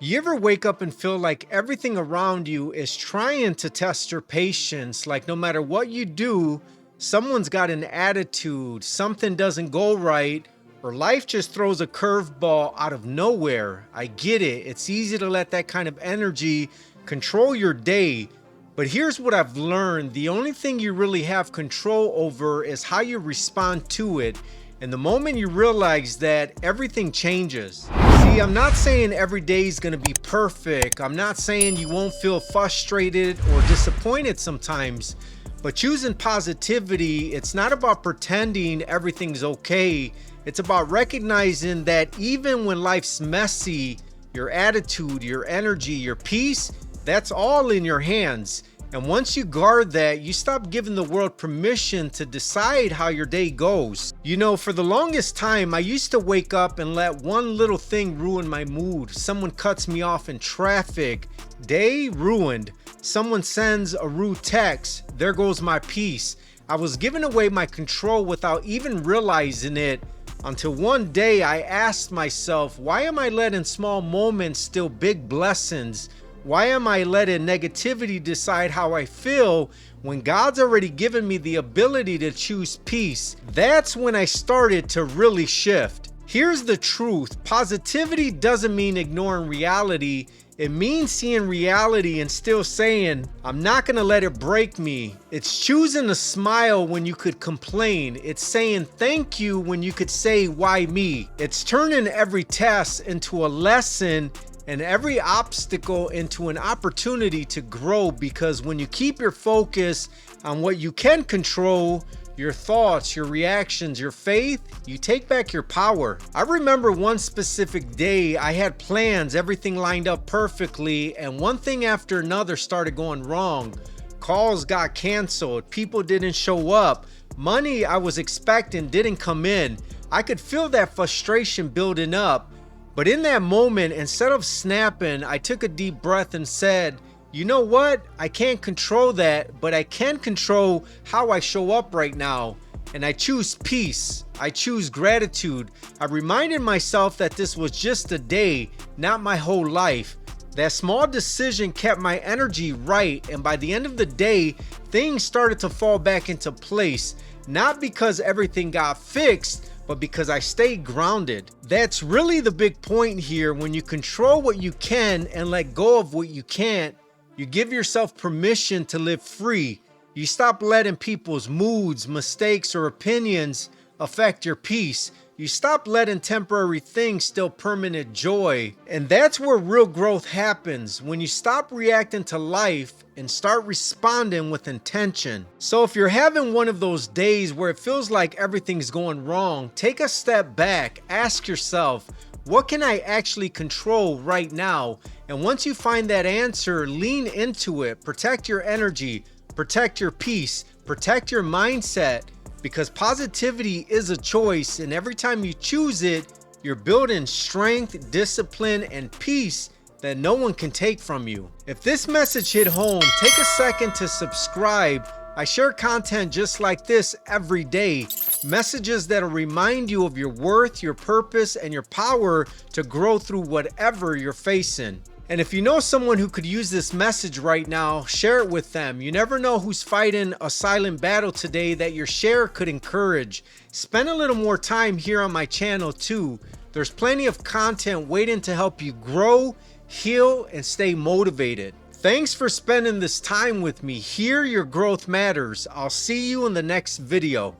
You ever wake up and feel like everything around you is trying to test your patience? Like no matter what you do, someone's got an attitude, something doesn't go right, or life just throws a curveball out of nowhere. I get it. It's easy to let that kind of energy control your day. But here's what I've learned. The only thing you really have control over is how you respond to it. And the moment you realize that, everything changes. See, I'm not saying every day is going to be perfect. I'm not saying you won't feel frustrated or disappointed sometimes. But choosing positivity, it's not about pretending everything's okay. It's about recognizing that even when life's messy, your attitude, your energy, your peace, that's all in your hands. And once you guard that, you stop giving the world permission to decide how your day goes. You know, for the longest time, I used to wake up and let one little thing ruin my mood. Someone cuts me off in traffic. Day ruined. Someone sends a rude text. There goes my peace. I was giving away my control without even realizing it. Until one day I asked myself, why am I letting small moments steal big blessings? Why am I letting negativity decide how I feel when God's already given me the ability to choose peace? That's when I started to really shift. Here's the truth. Positivity doesn't mean ignoring reality. It means seeing reality and still saying, I'm not going to let it break me. It's choosing to smile when you could complain. It's saying thank you when you could say, why me? It's turning every test into a lesson and every obstacle into an opportunity to grow, because when you keep your focus on what you can control, your thoughts, your reactions, your faith, you take back your power. I remember one specific day I had plans, everything lined up perfectly, and one thing after another started going wrong. Calls got canceled, people didn't show up, money I was expecting didn't come in. I could feel that frustration building up. But in that moment, instead of snapping, I took a deep breath and said, you know what? I can't control that, but I can control how I show up right now. And I choose peace. I choose gratitude. I reminded myself that this was just a day, not my whole life. That small decision kept my energy right, and by the end of the day, things started to fall back into place. Not because everything got fixed, but because I stayed grounded. That's really the big point here. When you control what you can and let go of what you can't, you give yourself permission to live free. You stop letting people's moods, mistakes, or opinions affect your peace. You stop letting temporary things steal permanent joy. And that's where real growth happens, when you stop reacting to life and start responding with intention. So if you're having one of those days where it feels like everything's going wrong, take a step back, ask yourself, what can I actually control right now? And once you find that answer, lean into it. Protect your energy, protect your peace, protect your mindset. Because positivity is a choice, and every time you choose it, you're building strength, discipline, and peace that no one can take from you. If this message hit home, take a second to subscribe. I share content just like this every day. Messages that'll remind you of your worth, your purpose, and your power to grow through whatever you're facing. And if you know someone who could use this message right now, share it with them. You never know who's fighting a silent battle today that your share could encourage. Spend a little more time here on my channel too. There's plenty of content waiting to help you grow, heal, and stay motivated. Thanks for spending this time with me. Here, your growth matters. I'll see you in the next video.